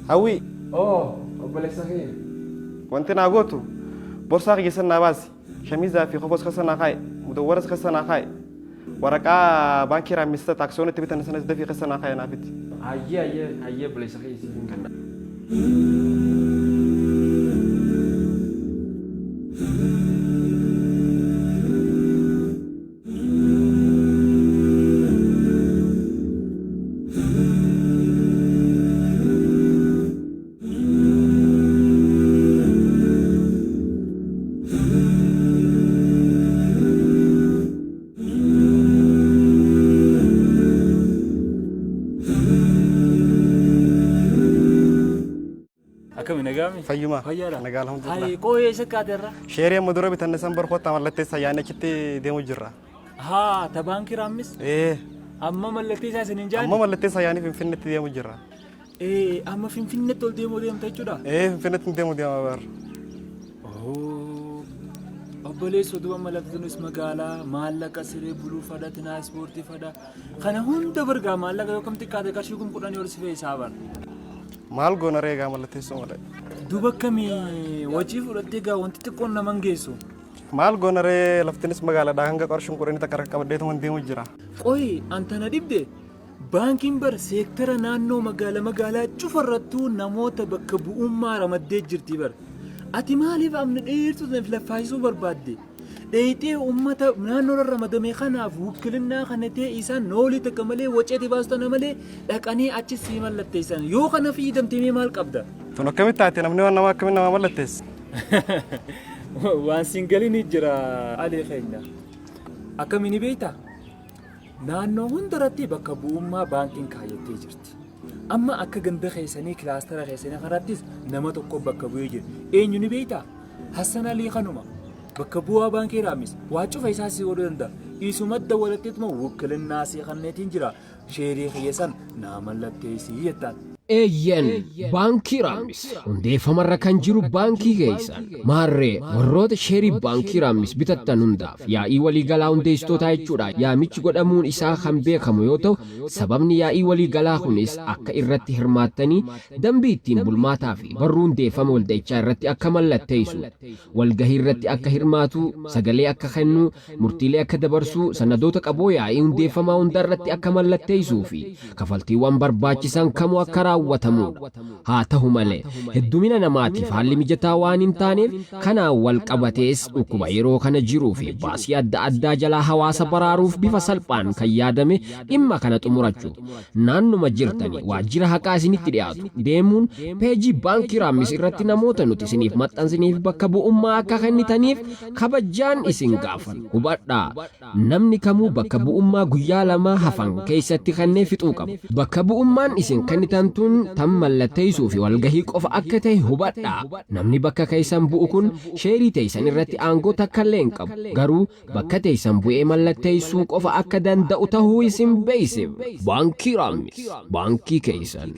هوي أبلي صحيح وانت ناقوتو بورصة يسنا باسي شميزة في خبز خسنا خاي مدورس خسنا خاي ورقة بانكي رامستا تاكسون تبي تنسنا دفي خسنا خاي نافت هيا بلي صحيح فيما فيلا نقال الحمد لله هاي قوي سكاترة شيري مدرب تنسم برخوت ملتي سيانة كتي ديمو جرا ها تبانكي رامس إيه أما ملتي ساسنين جاني أما ملتي سيانة في فينة ديمو جرا إيه أما في فينة تول ديمو تجودا إيه في فينة ديمو بار أوه أبلي سودو ملتي نس مقالة مالك أسري بلو فدا تنا سبورتي فدا خنا هم تبرجع مالك يوم تكاد كشيكم قراني ورسفي سابر مال غونا ريغا ملتي سومالي دوبا كمي وجيف ولتيغا وانت تكون نمانجيسو مال غونا ري لفتنس مقالة داهنغا قرشم قراني تكرك كبديت من ديمو جرا قوي أنت نديبدي بانكين بر سيكتر نانو مقالة شوفرتو نموت بكبو رمدي جرتي بر أتي مالي فأمن إيرتو نفلفايسو بربادي ديتي أمتا نانو رمضمي خناف وكلنا خنتي إيسان نولي تكملي وچيتي باستنا ملي لكني أتش سيمال لتيسان يو خنا في دم تيمي مال قبدا تنو كمي تاتي نمني وانا ما كمي نما ملتيس وان سنجلي نجرا علي خينا أكميني بيتا نانو هندرتي بكبو أمة بانكين كايتي جرتي أما أكا جنب خيساني كلاستر خيساني خراتيس نما تقو بكبو يجر إيه يوني بيتا حسنا لي خنوما بكبوها بانكي رامس واجو فيساسي ورندا إيسومت دولتت ما وكل الناس خنتين جرا شيري خيسان ناملتي سيتان Eeyyan baankii Raamis hundeeffamarra kan jiru baankii keessan maarree warroota sheerii baankii Raamis bitattan hundaaf yaa'ii waliigalaa hundeessitootaa jechuudha. Yaamichi godhamuun isaa kan beekamu yoo ta'u sababni yaa'ii waliigalaa kunis akka irratti hirmaattanii dambii ittiin bulmaataa fi barruu hundeeffama walda'ichaa irratti akka mallatteessu walgahii irratti akka hirmaatu sagalee akka kennu murtiilee akka dabarsu sanadoota qaboo yaa'ii hundeeffamaa hunda irratti akka mallatteessuu fi kafaltiiwwan barbaachisan kamuu akka raawwatamuudha. Haa ta'u malee heddumina namaatiif haalli mijataa waan hin taaneef kanaan wal qabatees dhukkuba yeroo kana jiruu fi baasii adda addaa jalaa hawaasa baraaruuf bifa salphaan kan yaadame dhimma kana xumurachuu naannuma jirtanii waajjira haqaa isinitti dhiyaatu deemuun peejii baankii Raamis irratti namoota nuti isiniif maxxansiniif bakka bu'ummaa akka kennitaniif kabajaan isin gaafan hubadhaa. Namni kamuu bakka bu'ummaa guyyaa lama hafan keessatti kanneen fixuu qabu. Bakka bu'ummaan isin kennitan tun tan mallatteessuu fi walgahii qofa akka ta'e hubadhaa. Namni bakka keessan bu'u kun sheerii teessan irratti aangoo takka illee hin qabu. Garuu bakka teessan bu'ee mallatteessuu qofa akka danda'u ta'uu isin beeksisa. Baankii Raamis baankii keessan.